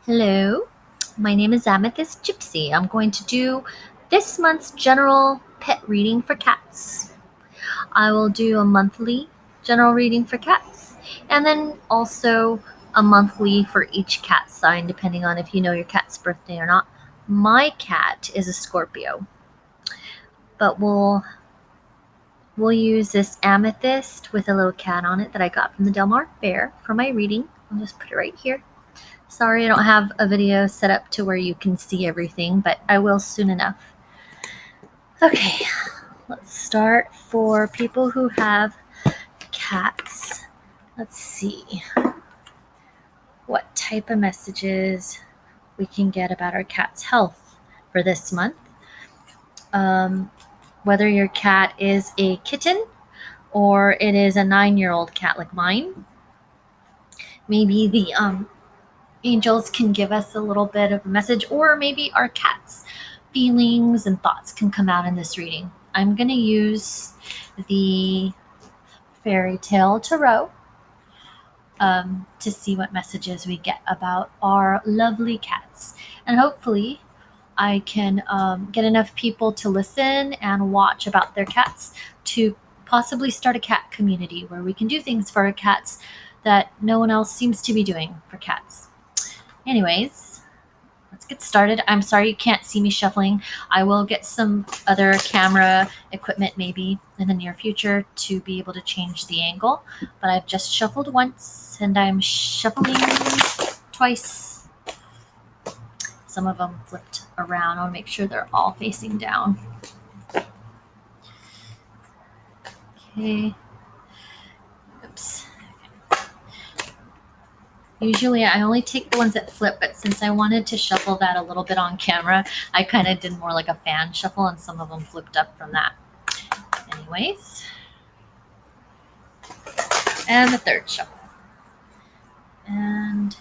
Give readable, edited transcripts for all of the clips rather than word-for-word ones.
Hello, my name is Amethyst Gypsy. I'm going to do this month's general pet reading for cats. I will do a monthly general reading for cats and then also a monthly for each cat sign, depending on if you know your cat's birthday or not. My cat is a Scorpio, but we'll use this amethyst with a little cat on it that I got from the Del Mar Fair for my reading. I'll just put it right here. Sorry, I don't have a video set up to where you can see everything, but I will soon enough. Okay, let's start for people who have cats. Let's see what type of messages we can get about our cat's health for this month. Whether your cat is a kitten or it is a 9-year-old cat like mine, maybe the angels can give us a little bit of a message, or maybe our cat's feelings and thoughts can come out in this reading. I'm going to use the Fairy Tale Tarot to see what messages we get about our lovely cats. And hopefully, I can get enough people to listen and watch about their cats to possibly start a cat community where we can do things for our cats that no one else seems to be doing for cats. Anyways, let's get started. I'm sorry you can't see me shuffling. I will get some other camera equipment maybe in the near future to be able to change the angle. But I've just shuffled once and I'm shuffling twice. Some of them flipped around. I'll make sure they're all facing down. Okay. Oops. Usually I only take the ones that flip, but since I wanted to shuffle that a little bit on camera, I kind of did more like a fan shuffle and some of them flipped up from that. Anyways. And the third shuffle. And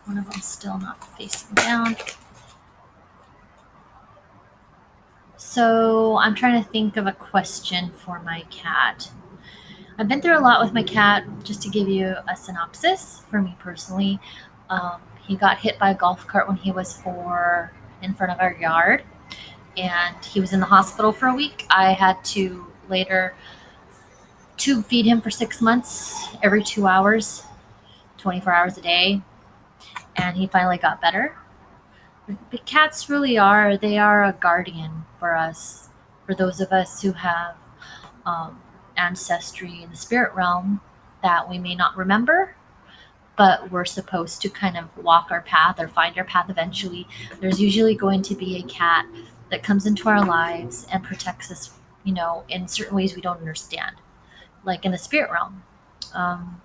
one of them still not facing down. So I'm trying to think of a question for my cat. I've been through a lot with my cat. Just to give you a synopsis, for me personally, he got hit by a golf cart when he was 4 in front of our yard, and he was in the hospital for a week. I had to later tube feed him for 6 months, every 2 hours, 24 hours a day, and he finally got better. But cats really are, they are a guardian for us, for those of us who have um, ancestry in the spirit realm that we may not remember, but we're supposed to kind of walk our path or find our path eventually. There's usually going to be a cat that comes into our lives and protects us, in certain ways we don't understand, like in the spirit realm. Um,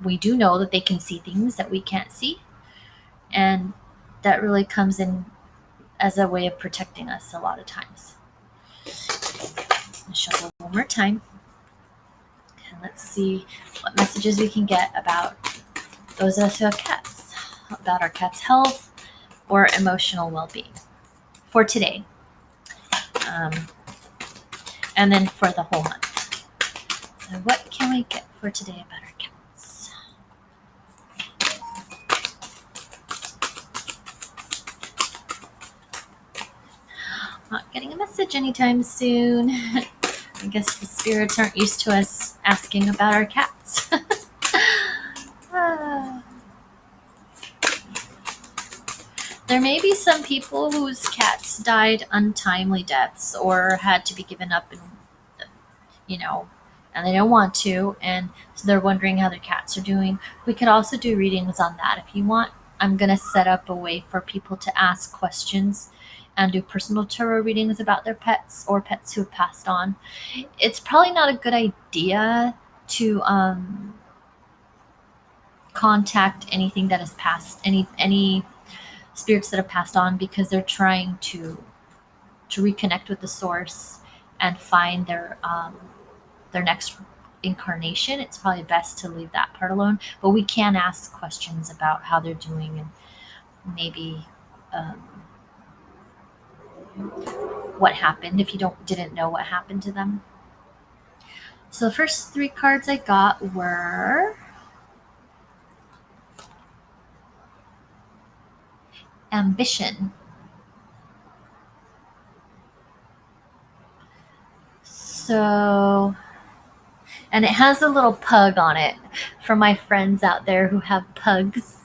we do know that they can see things that we can't see, and that really comes in as a way of protecting us a lot of times. I'll shuffle one more time. And let's see what messages we can get about those of us who have cats, about our cat's health or emotional well-being for today. And then for the whole month. So what can we get for today about our cats? Not getting a message anytime soon. I guess the spirits aren't used to us asking about our cats. There may be some people whose cats died untimely deaths or had to be given up, and they don't want to, and so they're wondering how their cats are doing. We could also do readings on that if you want. I'm going to set up a way for people to ask questions and do personal tarot readings about their pets or pets who have passed on. It's probably not a good idea to contact anything that has passed, any spirits that have passed on, because they're trying to reconnect with the source and find their next incarnation. It's probably best to leave that part alone. But we can ask questions about how they're doing and maybe what happened if you didn't know what happened to them. So the first 3 cards I got were ambition. So, and it has a little pug on it for my friends out there who have pugs.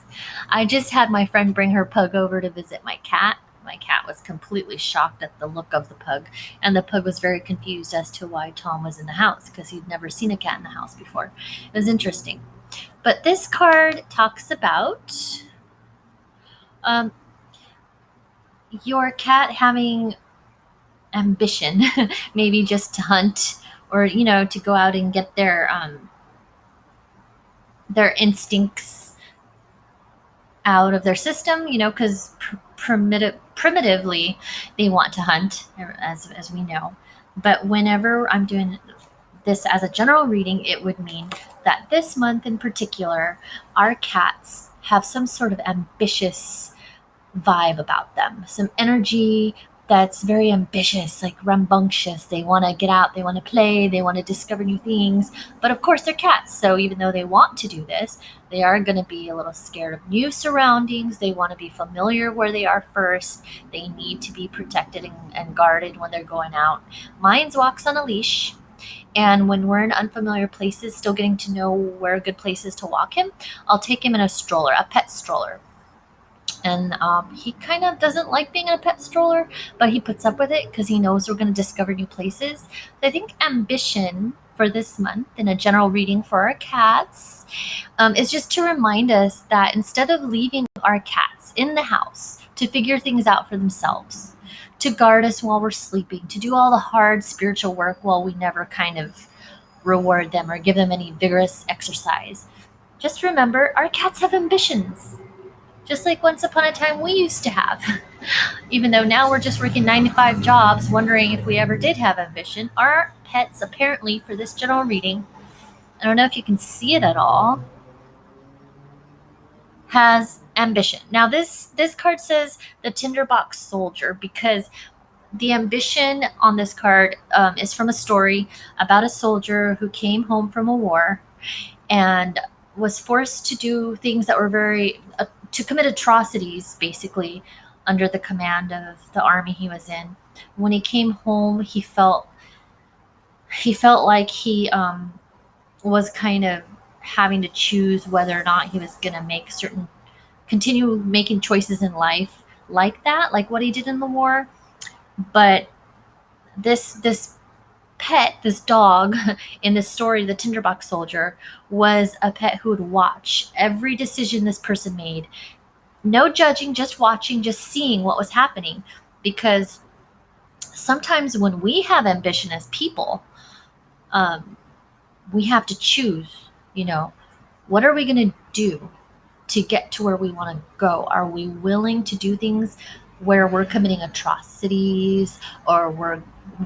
I just had my friend bring her pug over to visit my cat. My cat was completely shocked at the look of the pug, and the pug was very confused as to why Tom was in the house because he'd never seen a cat in the house before. It was interesting. But this card talks about um, your cat having ambition, maybe just to hunt or to go out and get their instincts out of their system, because primitively they want to hunt, as we know. But whenever I'm doing this as a general reading, it would mean that this month in particular, our cats have some sort of ambitious vibe about them, some energy that's very ambitious, like rambunctious. They want to get out, they want to play, they want to discover new things. But of course, they're cats. So even though they want to do this, they are going to be a little scared of new surroundings. They want to be familiar where they are first. They need to be protected and guarded when they're going out. Mine walks on a leash. And when we're in unfamiliar places, still getting to know where a good place is to walk him, I'll take him in a stroller, a pet stroller. And he kind of doesn't like being in a pet stroller, but he puts up with it because he knows we're going to discover new places. So I think ambition for this month in a general reading for our cats is just to remind us that instead of leaving our cats in the house to figure things out for themselves, to guard us while we're sleeping, to do all the hard spiritual work while we never kind of reward them or give them any vigorous exercise, just remember our cats have ambitions. Just like once upon a time we used to have. Even though now we're just working 9 to 5 jobs, wondering if we ever did have ambition, our pets apparently, for this general reading, I don't know if you can see it at all, has ambition. Now this card says the Tinderbox Soldier because the ambition on this card is from a story about a soldier who came home from a war and was forced to do things that were to commit atrocities, basically, under the command of the army he was in. When he came home, he felt like he was kind of having to choose whether or not he was going to continue making choices in life like that, like what he did in the war. But this pet, this dog in this story, the Tinderbox Soldier, was a pet who would watch every decision this person made. No judging, just watching, just seeing what was happening. Because sometimes when we have ambition as people, we have to choose, what are we going to do to get to where we want to go? Are we willing to do things where we're committing atrocities, or we're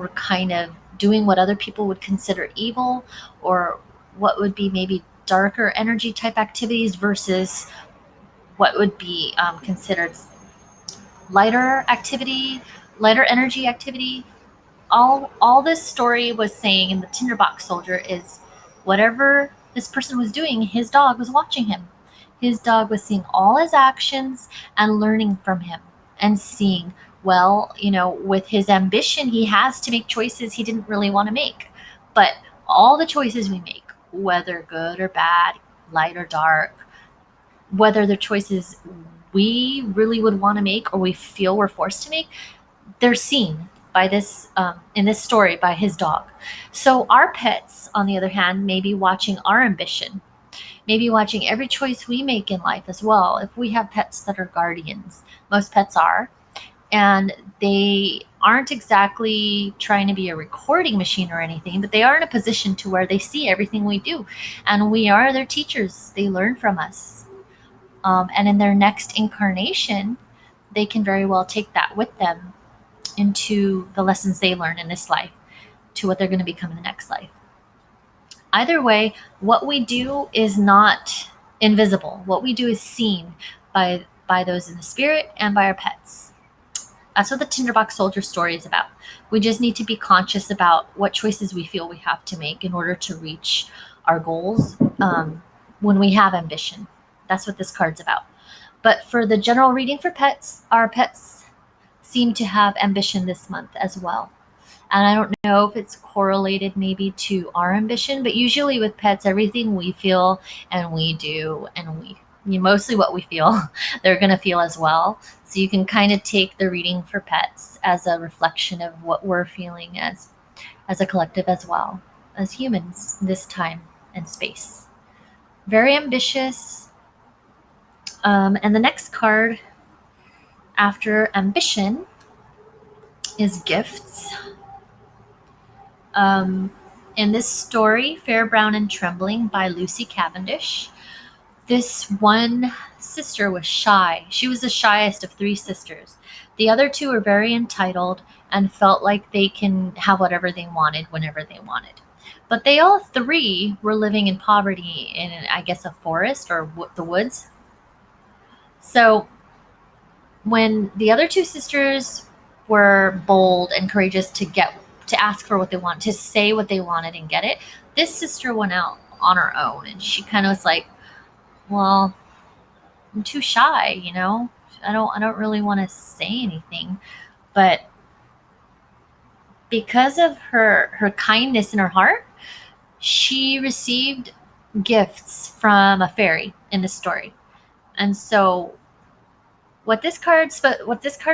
kind of doing what other people would consider evil, or what would be maybe darker energy type activities versus what would be considered lighter energy activity? All this story was saying in the Tinderbox Soldier is whatever this person was doing, his dog was watching him. His dog was seeing all his actions and learning from him and seeing, well, with his ambition, he has to make choices he didn't really want to make. But all the choices we make, whether good or bad, light or dark, whether they're choices we really would want to make or we feel we're forced to make, they're seen by this in this story by his dog. So our pets, on the other hand, may be watching our ambition, maybe watching every choice we make in life as well. If we have pets that are guardians, most pets are, and they aren't exactly trying to be a recording machine or anything, but they are in a position to where they see everything we do, and we are their teachers. They learn from us, and in their next incarnation, they can very well take that with them into the lessons they learn in this life to what they're going to become in the next life. Either way, what we do is not invisible. What we do is seen by those in the spirit and by our pets. That's what the Tinderbox Soldier story is about. We just need to be conscious about what choices we feel we have to make in order to reach our goals when we have ambition. That's what this card's about. But for the general reading for pets, our pets seem to have ambition this month as well. And I don't know if it's correlated maybe to our ambition, but usually with pets, everything we feel and we do, and mostly what we feel, they're going to feel as well. So you can kind of take the reading for pets as a reflection of what we're feeling as a collective as well as humans this time and space. Very ambitious. And the next card after ambition is gifts. In this story, Fair, Brown, and Trembling by Lucy Cavendish, this one sister was shy. She was the shyest of three sisters. The other two were very entitled and felt like they can have whatever they wanted whenever they wanted. But they all three were living in poverty in, I guess, a forest or the woods. So when the other two sisters were bold and courageous to ask for what they want, to say what they wanted and get it, this sister went out on her own, and she kind of was like, well, I'm too shy, I don't really want to say anything. But because of her kindness in her heart, she received gifts from a fairy in the story. And so what this card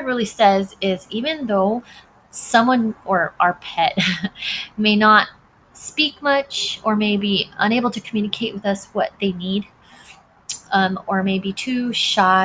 really says is, even though someone or our pet may not speak much, or may be unable to communicate with us what they need, or may be too shy